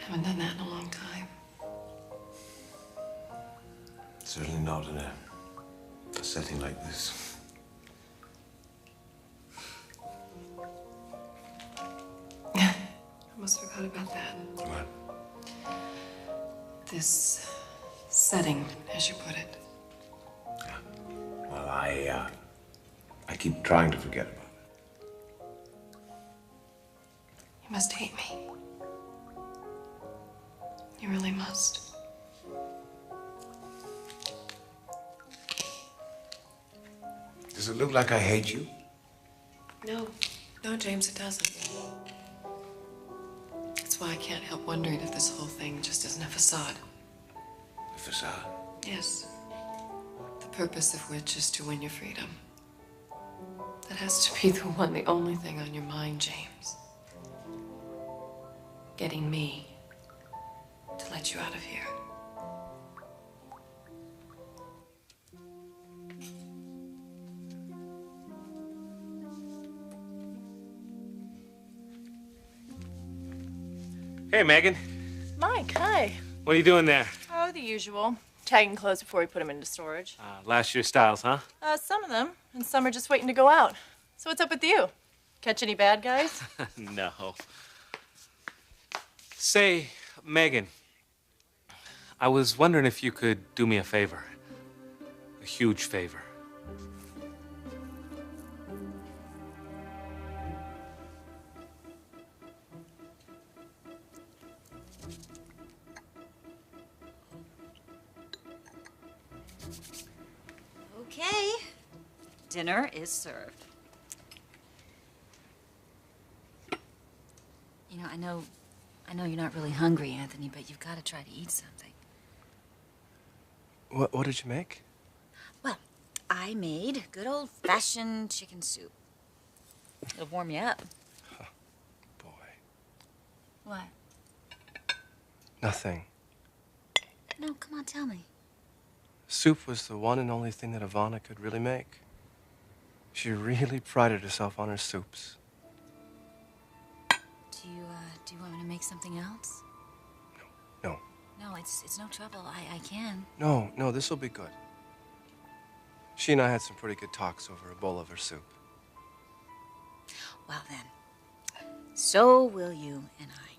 Haven't done that in a long time. Certainly not in a setting like this. I almost forgot about that. What? This setting, as you put it. Yeah. Well, I keep trying to forget about it. You must hate me. You really must. Does it look like I hate you? No. No, James, it doesn't. That's why I can't help wondering if this whole thing just isn't a facade. A facade? Yes. The purpose of which is to win your freedom. That has to be the only thing on your mind, James. Getting me to let you out of here. Hey, Megan. Mike, hi. What are you doing there? Oh, the usual. Tagging clothes before we put them into storage. Last year's styles, huh? Some of them, and some are just waiting to go out. So what's up with you? Catch any bad guys? No. Say, Megan, I was wondering if you could do me a favor. A huge favor. Okay. Dinner is served. You know, I know you're not really hungry, Anthony, but you've got to try to eat something. What did you make? Well, I made good old-fashioned chicken soup. It'll warm you up. Oh, boy. What? Nothing. No, come on, tell me. Soup was the one and only thing that Ivana could really make. She really prided herself on her soups. Do you want me to make something else? No. No, it's no trouble. I can. No, this'll be good. She and I had some pretty good talks over a bowl of her soup. Well, then. So will you and I.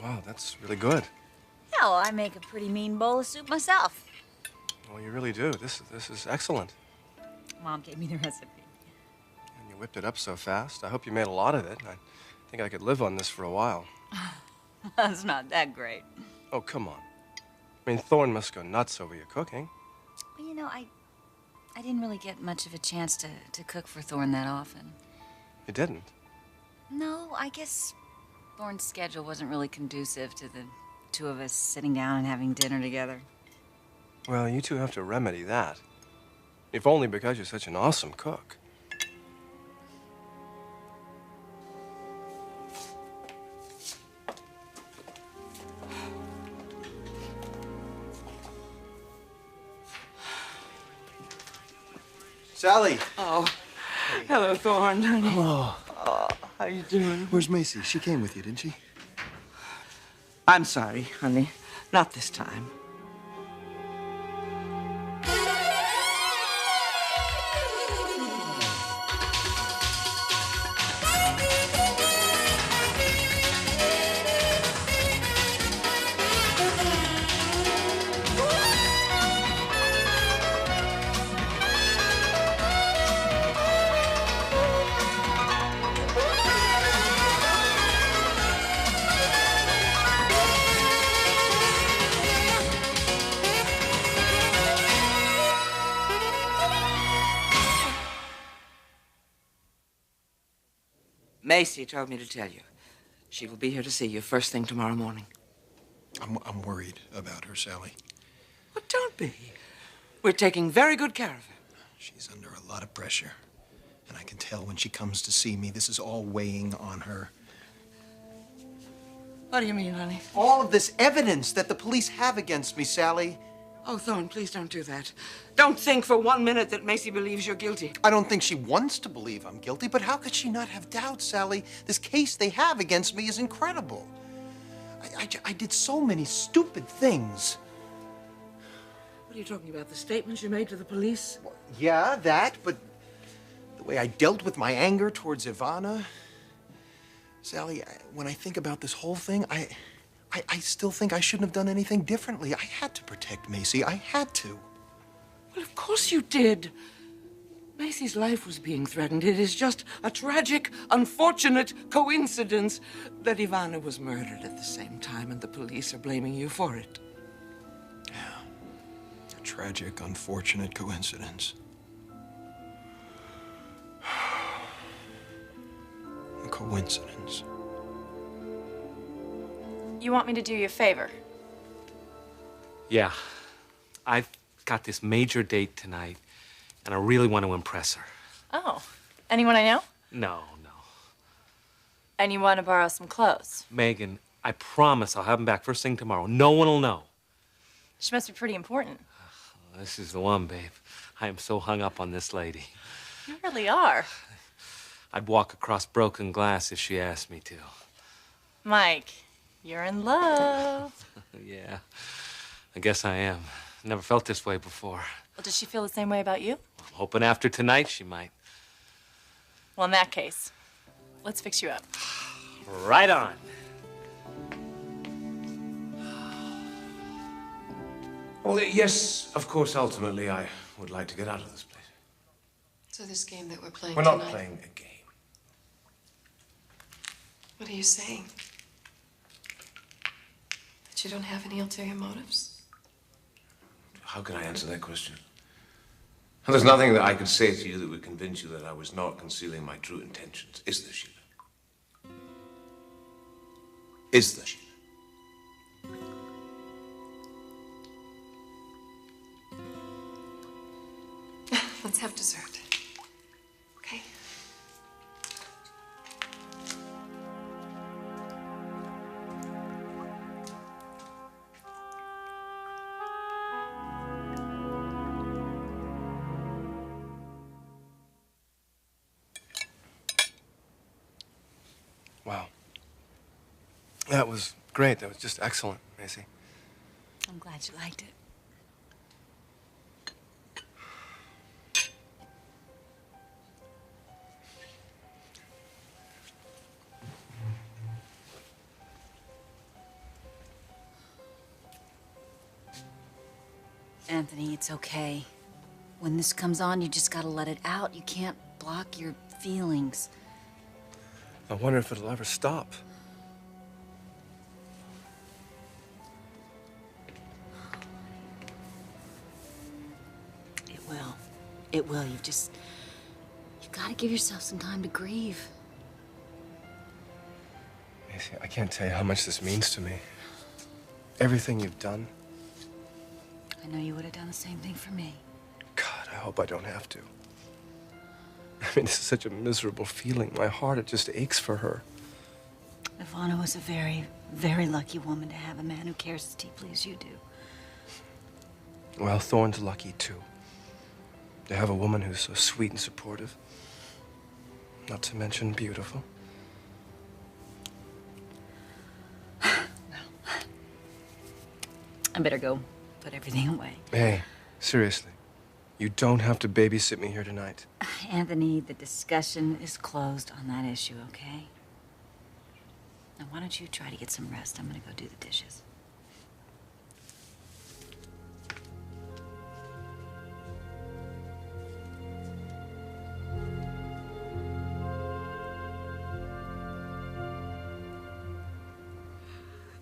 Wow, that's really good. Yeah, well, I make a pretty mean bowl of soup myself. Well, you really do. This is excellent. Mom gave me the recipe. And you whipped it up so fast. I hope you made a lot of it. I think I could live on this for a while. That's not that great. Oh, come on. I mean, Thorne must go nuts over your cooking. Well, you know, I didn't really get much of a chance to cook for Thorne that often. You didn't? No, I guess Thorne's schedule wasn't really conducive to the two of us sitting down and having dinner together. Well, you two have to remedy that. If only because you're such an awesome cook. Sally! Oh, hello, Thorne, honey. Hello. How you doing? Where's Macy? She came with you, didn't she? I'm sorry, honey. Not this time. Macy told me to tell you. She will be here to see you first thing tomorrow morning. I'm worried about her, Sally. But don't be. We're taking very good care of her. She's under a lot of pressure. And I can tell when she comes to see me, this is all weighing on her. What do you mean, honey? All of this evidence that the police have against me, Sally. Oh, Thorne, please don't do that. Don't think for 1 minute that Macy believes you're guilty. I don't think she wants to believe I'm guilty, but how could she not have doubts, Sally? This case they have against me is incredible. I did so many stupid things. What are you talking about? The statements you made to the police? Well, yeah, that, but the way I dealt with my anger towards Ivana. Sally, when I think about this whole thing, I still think I shouldn't have done anything differently. I had to protect Macy. I had to. Well, of course you did. Macy's life was being threatened. It is just a tragic, unfortunate coincidence that Ivana was murdered at the same time, and the police are blaming you for it. Yeah. A tragic, unfortunate coincidence. A coincidence. You want me to do you a favor? Yeah. I've got this major date tonight, and I really want to impress her. Oh. Anyone I know? No. And you want to borrow some clothes? Megan, I promise I'll have them back first thing tomorrow. No one will know. She must be pretty important. This is the one, babe. I am so hung up on this lady. You really are. I'd walk across broken glass if she asked me to. Mike, you're in love. Yeah, I guess I am. Never felt this way before. Well, does she feel the same way about you? I'm hoping after tonight she might. Well, in that case, let's fix you up. Right on. Well, yes, of course, ultimately, I would like to get out of this place. So this game that we're playing We're tonight... not playing a game. What are you saying? That you don't have any ulterior motives? How can I answer that question? And there's nothing that I could say to you that would convince you that I was not concealing my true intentions. Is there, Sheila? Is there, Sheila? Let's have dessert. Okay? Wow. That was great. That was just excellent, Macy. I'm glad you liked it. Anthony, it's okay. When this comes on, you just gotta let it out. You can't block your feelings. I wonder if it'll ever stop. It will. It will. You've gotta give yourself some time to grieve. Macy, I can't tell you how much this means to me. Everything you've done. I know you would have done the same thing for me. God, I hope I don't have to. I mean, this is such a miserable feeling. My heart, it just aches for her. Ivana was a very, very lucky woman to have a man who cares as deeply as you do. Well, Thorne's lucky, too. To have a woman who's so sweet and supportive. Not to mention beautiful. I better go put everything away. Hey, seriously. You don't have to babysit me here tonight. Anthony, the discussion is closed on that issue, okay? Now, why don't you try to get some rest? I'm gonna go do the dishes.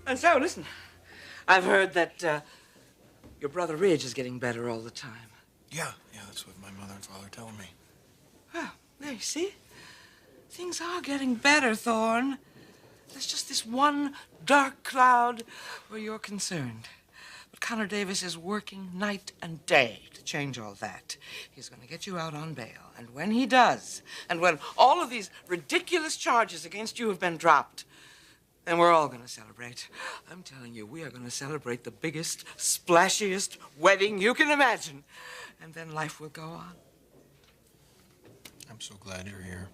And so, listen, I've heard that your brother Ridge is getting better all the time. Yeah, that's what my mother and father tell me. Well, there you see. Things are getting better, Thorne. There's just this one dark cloud where you're concerned. But Connor Davis is working night and day to change all that. He's going to get you out on bail. And when he does, and when all of these ridiculous charges against you have been dropped, And we're all gonna celebrate. I'm telling you, we are gonna celebrate the biggest, splashiest wedding you can imagine. And then life will go on. I'm so glad you're here.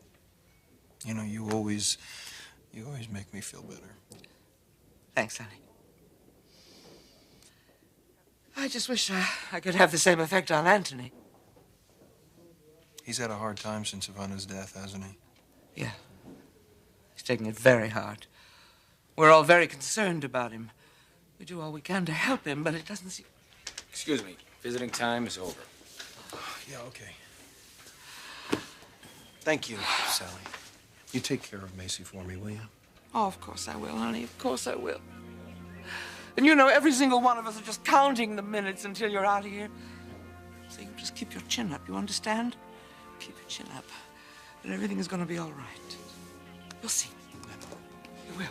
You know, you always make me feel better. Thanks, honey. I just wish I could have the same effect on Anthony. He's had a hard time since Ivana's death, hasn't he? Yeah. He's taking it very hard. We're all very concerned about him. We do all we can to help him, but it doesn't seem... Excuse me. Visiting time is over. Yeah, okay. Thank you, Sally. You take care of Macy for me, will you? Oh, of course I will, honey. Of course I will. And you know, every single one of us are just counting the minutes until you're out of here. So you just keep your chin up, you understand? Keep your chin up. And everything is going to be all right. You'll see. You will.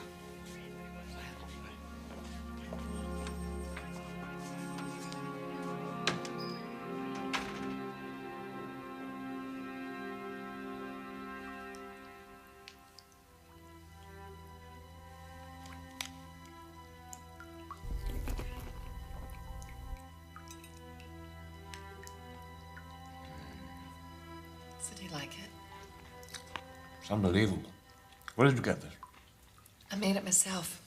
Did he like it? It's unbelievable. Where did you get this? I made it myself.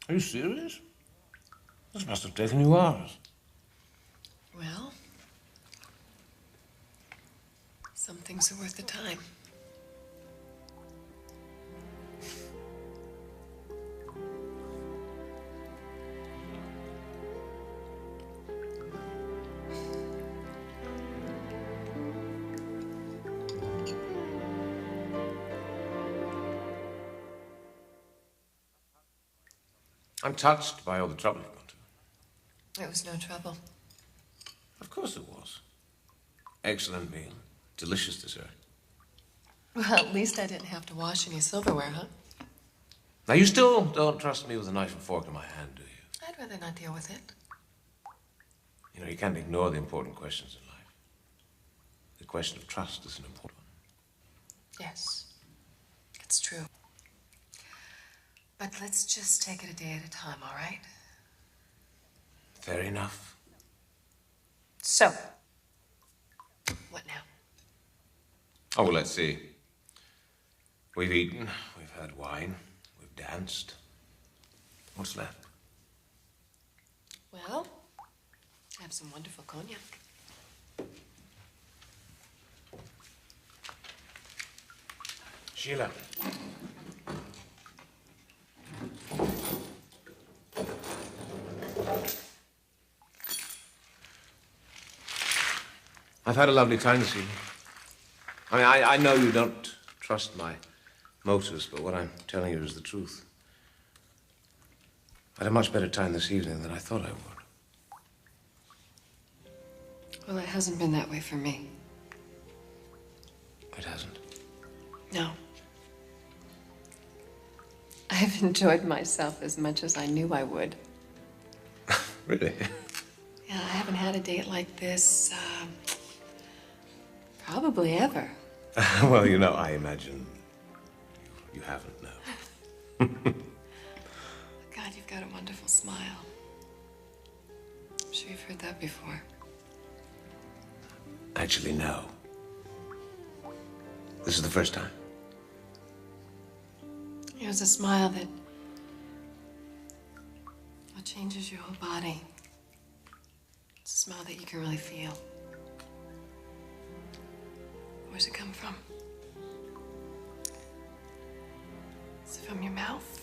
Are you serious? This must have taken you hours. Well, some things are worth the time. I'm touched by all the trouble you've gone to. It was no trouble. Of course it was. Excellent meal. Delicious dessert. Well, at least I didn't have to wash any silverware, huh? Now, you still don't trust me with a knife and fork in my hand, do you? I'd rather not deal with it. You know, you can't ignore the important questions in life. The question of trust is an important one. Yes, it's true. But let's just take it a day at a time, all right? Fair enough. So, what now? Oh, well, let's see. We've eaten, we've had wine, we've danced. What's left? Well, I have some wonderful cognac. Sheila. I've had a lovely time this evening. I mean, I know you don't trust my motives, but what I'm telling you is the truth. I had a much better time this evening than I thought I would. Well, it hasn't been that way for me. It hasn't. No. I've enjoyed myself as much as I knew I would. Really? Yeah, I haven't had a date like this, probably ever. Well, you know, I imagine you haven't, no. God, you've got a wonderful smile. I'm sure you've heard that before. Actually, no. This is the first time. It was a smile that changes your whole body. It's a smile that you can really feel. Where's it come from? Is it from your mouth?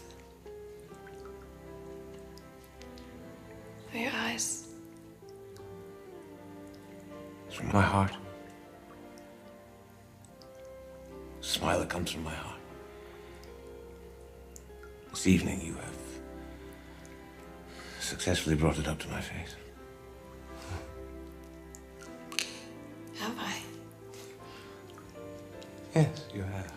Or your eyes? It's from my heart. A smile that comes from my heart. This evening you have successfully brought it up to my face. Have I? Yes, you have.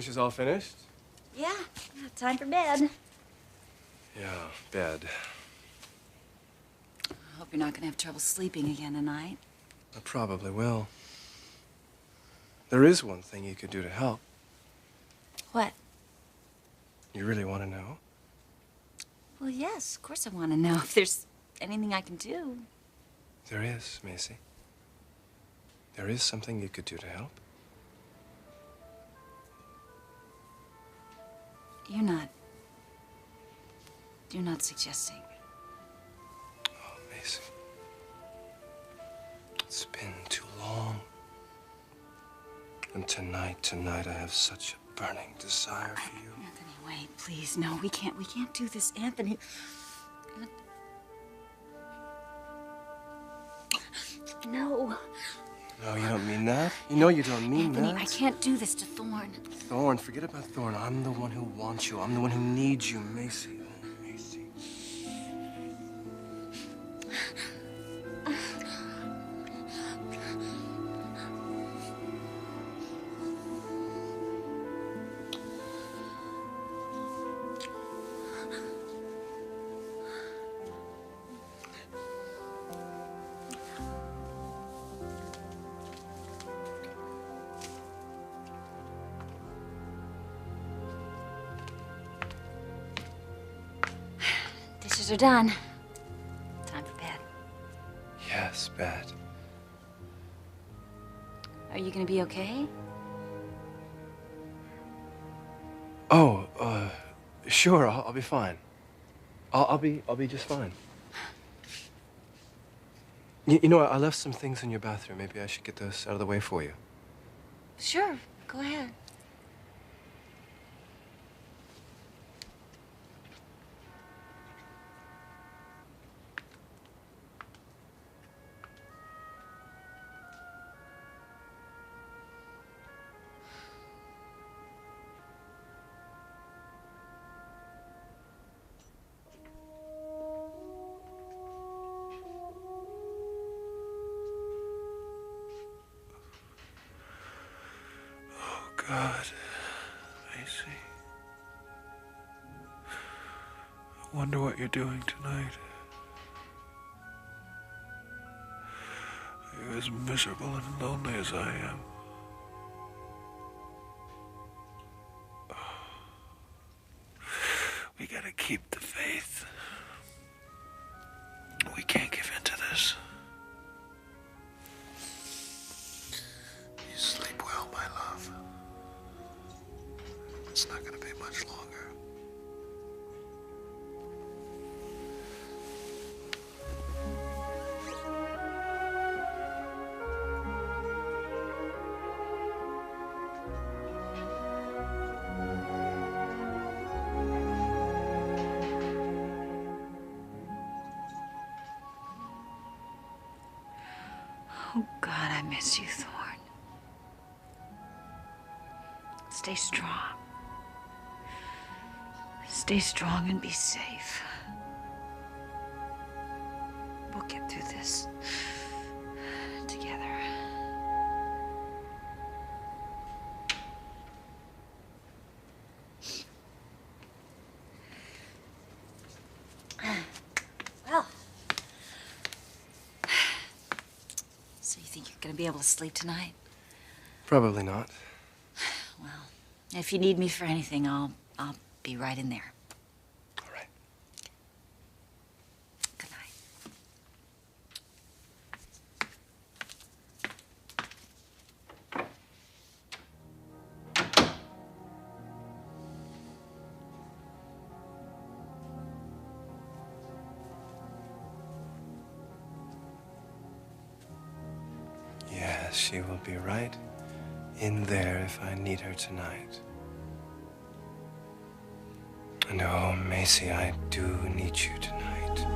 Dishes all finished? Yeah, time for bed. Yeah, bed. I hope you're not gonna have trouble sleeping again tonight. I probably will. There is one thing you could do to help. What? You really want to know? Well, yes, of course I want to know if there's anything I can do. There is, Macy. There is something you could do to help. You're not suggesting. Oh, Macy. It's been too long. And tonight I have such a burning desire for you. Anthony, wait, please. No, we can't do this, Anthony. No. No, you don't mean that. You know you don't mean Anthony, that. I can't do this to Thorne. Thorne, forget about Thorne. I'm the one who wants you. I'm the one who needs you, Macy. Oh, Macy. Dishes are done. Time for bed. Yes, bed. Are you gonna be okay? Oh, sure. I'll be fine. I'll be just fine. You know, I left some things in your bathroom. Maybe I should get those out of the way for you. Sure, go ahead. God, Macy. I wonder what you're doing tonight. You're as miserable and lonely as I am. We gotta keep the faith. We can't give in to this. You sleep well, my love. It's not gonna be much longer. Oh, God, I miss you, Thorne. Stay strong. Stay strong and be safe. We'll get through this together. Well, so you think you're gonna be able to sleep tonight? Probably not. Well, if you need me for anything, I'll be right in there. All right. Good night. Yes, she will be right in there if I need her tonight. And oh, Macy, I do need you tonight.